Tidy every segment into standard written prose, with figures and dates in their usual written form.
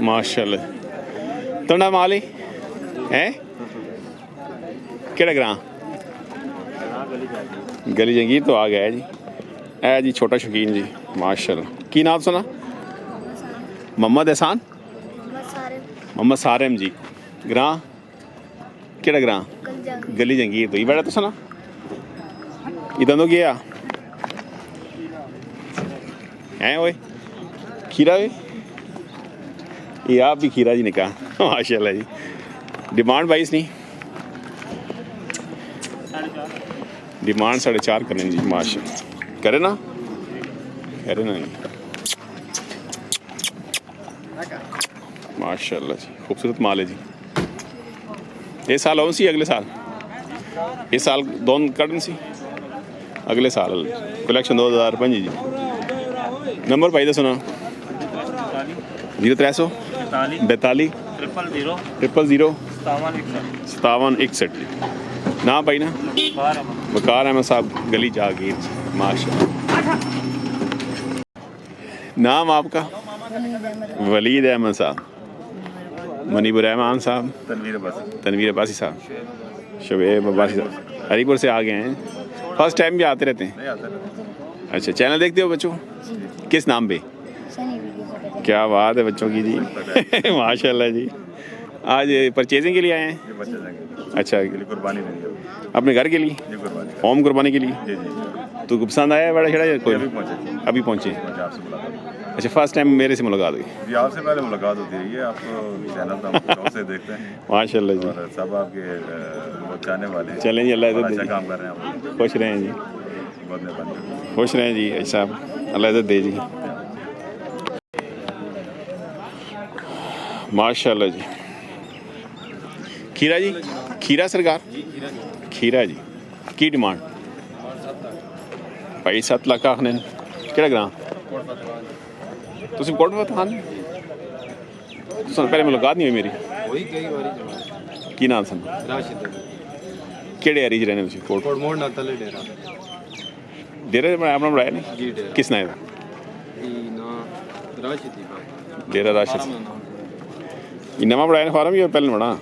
माशाल्लाह। तुहाडा माल है केड़ा ग्रां? गली जंगीर तो आ गया जी। है जी छोटा शौकीन जी माशाल्लाह। की नाम सुना? मोहम्मद एहसान, मोहम्मद सारिम जी। ग्रां केड़ा ग्रां? गली जंगीर तो ये बड़ा तो सुना इधर तो गया है ओए खीरा वे ये आप भी खीरा जी ने कहा माशाल्लाह जी। डिमांड 22 नहीं, डिमांड 4.5 करें जी माशाल्लाह। करे ना जी माशाल्लाह जी। खूबसूरत माल है जी। ये साल हो सी अगले साल, इस साल दोनों कटन सी अगले साल कलेक्शन 2005 जी। नंबर भाई दसो ना 0300 42 000 5761 ना भाई ना वकार अहमद साहब गली जागीर माशाल्लाह। नाम आपका? वलीद अहमद साहब, मनीबुर रहमान साहब, तनवीर अब्बासी साहब, शुएब अब्बासी साहब हरीपुर से आ गए हैं। फर्स्ट टाइम भी आते रहते हैं? अच्छा चैनल देखते हो बच्चों? किस नाम पे? क्या बात है बच्चों की जी माशाल्लाह जी। आज परचेजिंग के लिए आए हैं? अच्छा अपने घर के लिए, होम कुर्बानी के लिए। तो पसंद आया बड़ा छड़ा कोई? अभी पहुँचे। अच्छा फर्स्ट टाइम मेरे से मुलाकात हुई? जी आपसे पहले मुलाकात होती रही है। आपको चैनल तो हम से देखते हैं माशाल्लाह जी। और सब आपके चाहने वाले हैं। चलें जी अल्लाह इज़्ज़त अच्छा दे। काम कर रहे हैं आप, खुश रहें जी, बहुत मेहरबानी। खुश रहें जी अच्छा साहब, अल्लाह इज़्ज़त दे जी माशाल्लाह जी। खीरा जी, खीरा सरकार खीरा जी की डिमांड भाई 7 लाख आखने केड़ा ग्रां? तुम कोट फतहान पहले मुलाकात नहीं हुई मेरी। की नाम सन? केड़े एरिया च रहने कोट मोड़ ना तले डेरा? डेरा अपना बनाया नहीं किस नाम? डेरा राशिद। ये नवा बनाया फार्म या पहले बना?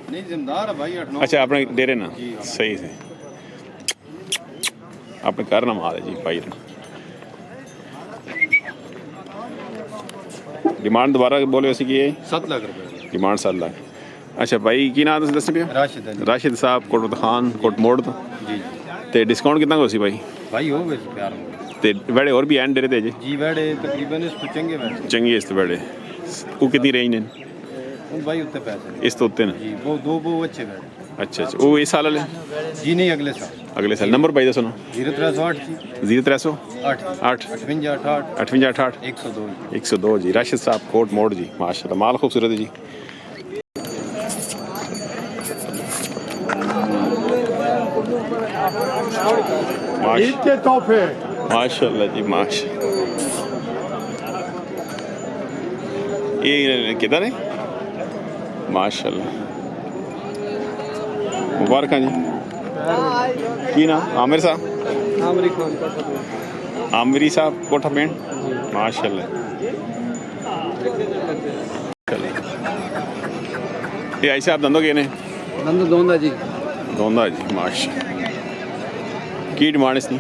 अच्छा अपने डेरे ना सही से अपने घर ना मार है जी भाई। डिमांड दोबारा बोले उसी की 7 लाख रुपए डिमांड 7 लाख। अच्छा भाई की नाम दस पे? राशिद साहब कोट खान कोट मोड़ तो जी। ते डिस्काउंट कितना हो सी भाई? भाई हो गए प्यार ते बड़े और भी एंड डेरे ते जी बड़े तकरीबन इस तो चंगे इस तो बड़े वो कितनी रेंज ने भाई उत्ते पैसे इस तो उत्ते ना जी वो दो अच्छे बैठे। अच्छा अच्छा वो इस साल वाले जी नहीं अगले साल। नंबर भाई दसो ना 0308 0300 8 8 58 58 102 जी। राशिद साहब कोट मोड़ जी माशाल्लाह माल खूबसूरत है जी। माशाल्लाह जी माशा ये किधर है माशाल्लाह मुबारक जी। की नाम? आमिर साहब आमिरी साहब कोठा पेंट माशाल्लाह। ये आई साहब धंधो के ने? धंधो दोंदा जी माशा की डिमांड इसकी?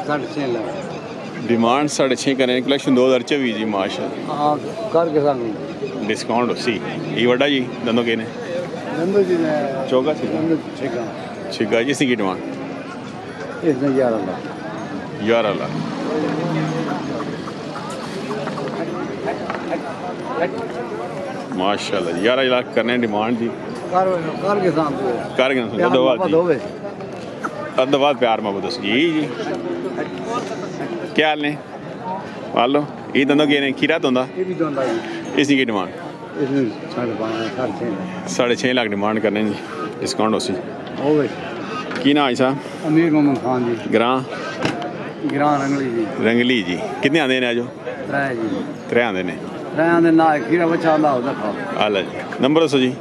6.5 लाख डिमांड 6.5 करें कलेक्शन 2024 जी माशाल्लाह। करके सांग डिस्काउंट उसी ये वड्डा जी धंधो के ने? धंधो जी ने चौका छिका छिका जी। इसकी की डिमांड? इसने 11 लाख 11 लाख माशाल्लाह जी। 11 लाख करने डिमांड जी। कर के सांग अदबाद प्यार मोहब्बत जी। क्या हाल ने मान लो ये धंधो के ने? खीरा तो इसकी की डिमांड? 6.5 लाख डिमांड करने जी। डिस्काउंट उसी की ना? साहब अमीर मोहम्मद खान जी ग्रां रंगली जी। रंगली जी कितने आते हैं? अजो 3 आते हैं। 3 आते ना खीरा बचा ला आला जी। नंबर दसो जी।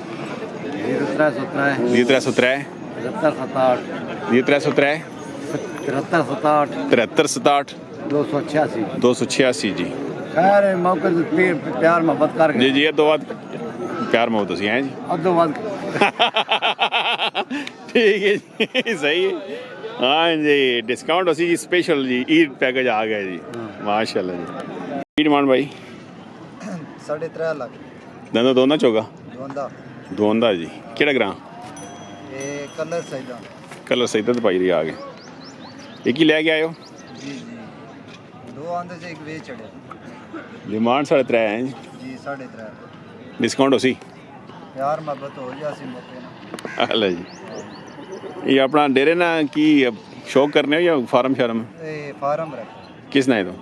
0303 73 67 286 286 जी। खैर मौके से प्यार मोहब्बत करके जी जी ये तो बात प्यार मोहब्बत सी हैं जी अद्धों बाद ठीक है जी सही है हाँ जी डिस्काउंट उसी जी स्पेशल जी ईद पैकेज आ गया जी माशाल्लाह जी की डिमांड भाई 3.5 लाख दंदो दोना चौगा दोंदा दोंदा जी केड़ा ग्रां ये कलर सही कलर सही तो भाई जी आ गए एक ही ले के आयो जी जी दो आंदे से एक वे चढ़े डिमांड 3.5 है जी जी 3.5 डिस्काउंट उसी प्यार मोहब्बत हो जासी मौके ना अल्लाह जी ये अपना डेरे ना की शौक करने हो या फार्म शर्म ये फार्म रख किस ना है तो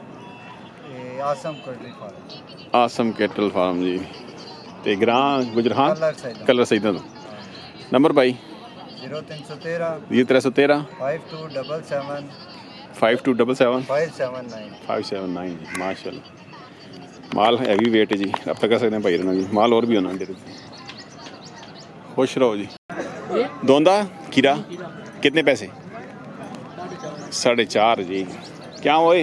ये Assam Kotli farm Assam cattle farm जी ते ग्रां गुजरान कलर सही कलर सही तो नंबर भाई 0313 ये 313 5277 5277 579 579 जी माशाल्लाह माल हैवी वेट है जी अब तक कर सकते हैं भाई रहना जी माल और भी होना डेरे खुश रहो जी दोंदा खीरा कितने पैसे 4.5 जी क्या हुए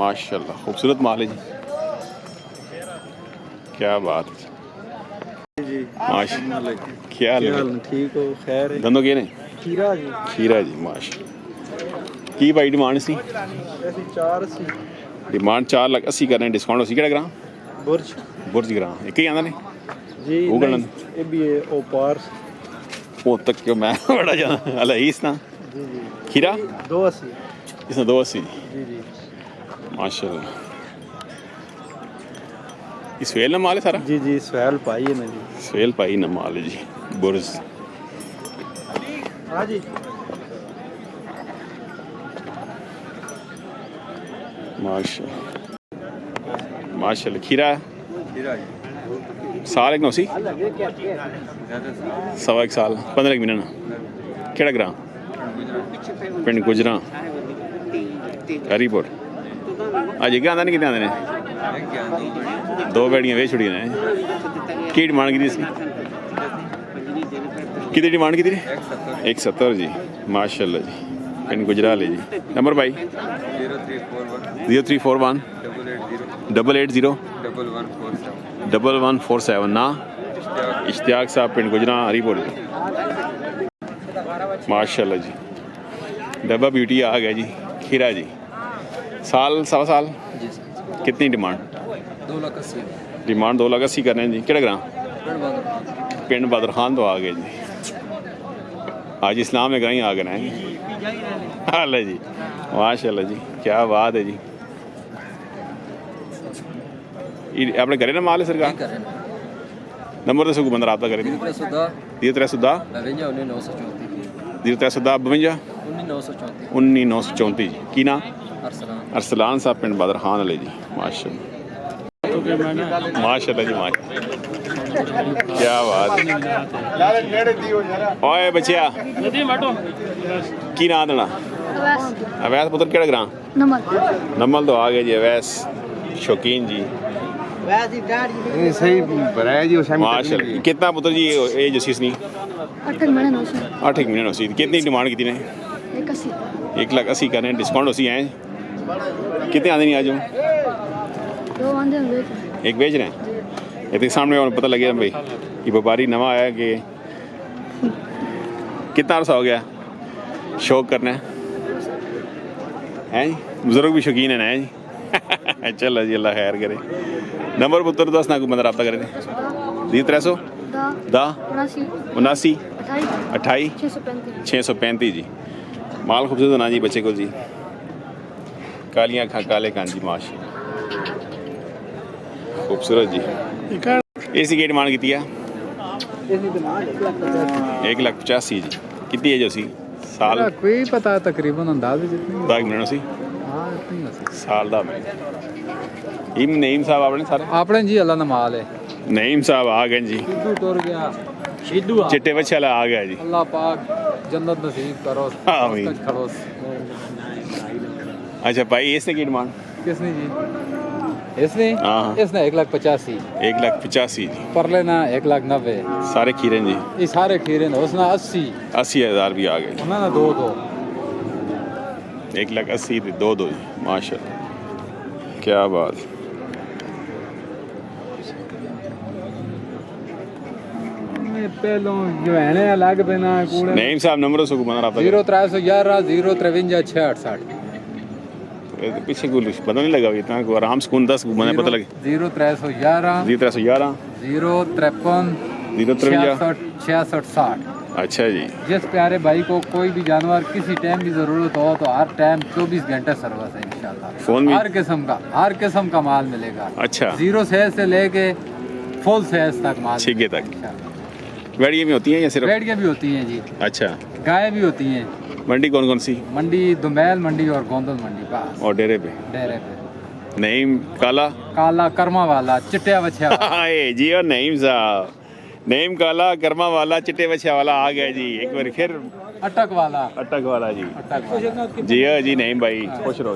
माशाल्लाह खूबसूरत माल है जी क्या बात है माशाल्लाह क्या हाल है ठीक हो खैर दंदो के ने खीरा जी खीरा जी माशा की भाई डिमांड सी ऐसी 4 सी डिमांड 4,80,000 कर रहे हैं डिस्काउंट उसी केड़ा ग्रां बुर्ज बुर्ज ग्रां एक ही आंदा ने जी वो गलन ये भी है ओ पार्स वो तक क्यों मैं बड़ा जाना अल्लाह इस ना जी जी खीरा 280 इसने 280 जी जी माशाल्लाह इस वेल ना माल है सारा जी जी सवाल पाई है ना जी स्वेल पाई ना माल है जी बुर्ज हाँ जी माशाल्लाह खीरा साल एक नौसी सवा एक साल 15 महीना ना केड़ा ग्रां पिंड गुजरा हरीपुर अज एक आंदा नहीं कितने आंदे ने 2 बेड़ियां वे छुड़ियां ने की डिमांड की इसकी कितनी डिमांड की 170 जी माशाल्लाह जी पिंड गुजरा ले जी नंबर भाई 0341 880 1147 ना इश्तियाक साहब पिंड गुजरा हरीपुर माशाल्लाह जी डब्बा ब्यूटी आ गया जी खीरा जी साल सवा साल कितनी डिमांड 280 डिमांड 2,80,000 कर रहे हैं जी केड़ा ग्रां पिंड बदर खान तो आ गए जी आज इस्लाम में ग्रां आ गए हैं हाल है जी माशाल्लाह जी क्या बात है जी अपने करे ना माल है सरकार नंबर तो बंदा रहा करे 310 1934 जी की ना अरसलान साहब पिंड बदर खान वाले जी माशाल्लाह माशाल्लाह जी माशाल्लाह क्या बात ओए बच्चिया की ना देना अवैस पुत्र केड़ा ग्रां नमल तो आ गए जी अवैस शौकीन जी सही भराया जी माशाल्लाह कितना पुत्र जी एज उसी नहीं 8 महीने उसी कितनी डिमांड की ने 1,80,000 कर रहे हैं डिस्काउंट उसी हैं कितने आते नहीं आज एक बेच रहे हैं ये सामने पता लगे भाई ये व्यापारी नवा आया कि कितना अर्सा हो गया शौक करना है जी बुजुर्ग भी शौकीन है ना जी चलो जी अल्लाह खैर करे नंबर पुत्र दस ना बंदा रब्ता करे 300 79 28 635 जी माल खूबसूरत होना जी बच्चे को जी कालियाँ खा काले कान जी माशा खूबसूरत जी इसी की डिमांड की है 1,85,000 जी कितनी एज उसी साल कोई पता तकरीबन अंदाज जितनी 10 मिनट उसी हाँ इतनी होती साल दा नईम साहब आपने सारे आपने जी अल्लाह नमाल है नईम साहब आ गए जी सिद्धू टुर गया सिद्धू चिट्टे बच्चे वाला आ गया जी अल्लाह पाक जन्नत नसीब करो आमीन। खड़ो अच्छा भाई इसने की डिमांड किसने जी इसने हाँ। इसने 1,85,000 1,85,000 जी पर लेना 1,90,000 सारे खीरे जी ये सारे खीरे ने उसने 80 80,000 भी आ गए उन्होंने दो 1,80,000 दो जी माशाल्लाह क्या बात। पहलों जो है अलग बिना कूड़े नईम साहब नंबर सो बना रहा 0311 053 668 पीछे कुछ पता नहीं लगा इतना को आराम सुकून 10 मैंने पता लगे 0311 0311 053 053 66 60। अच्छा जी। जिस प्यारे भाई को कोई भी जानवर किसी टाइम भी ज़रूरत हो तो हर टाइम 24 घंटे सर्विस है इंशाल्लाह। फोन भी हर किस्म का माल मिलेगा। अच्छा। 0 साइज से लेके फुल साइज तक माल ठीक है मिलेगा तक। इंशाल्लाह। भेड़िए भी होती हैं या सिर्फ? भेड़ियाँ भी होती हैं जी। अच्छा। गाय भी होती हैं। मंडी कौन कौन सी? मंडी दुमैल मंडी और गोंदल मंडी पास और डेरे पे? डेरे पे। नईम काला काला कर्मा वाला चिट्टिया बछिया हाय जी। और नईम साहब नईम काला कर्मा वाला चिट्टे बछिया वाला आ गया जी। एक बार फिर अटक वाला अटक वाला जी। अटक वाला जी हाँ जी नईम भाई खुश रहो।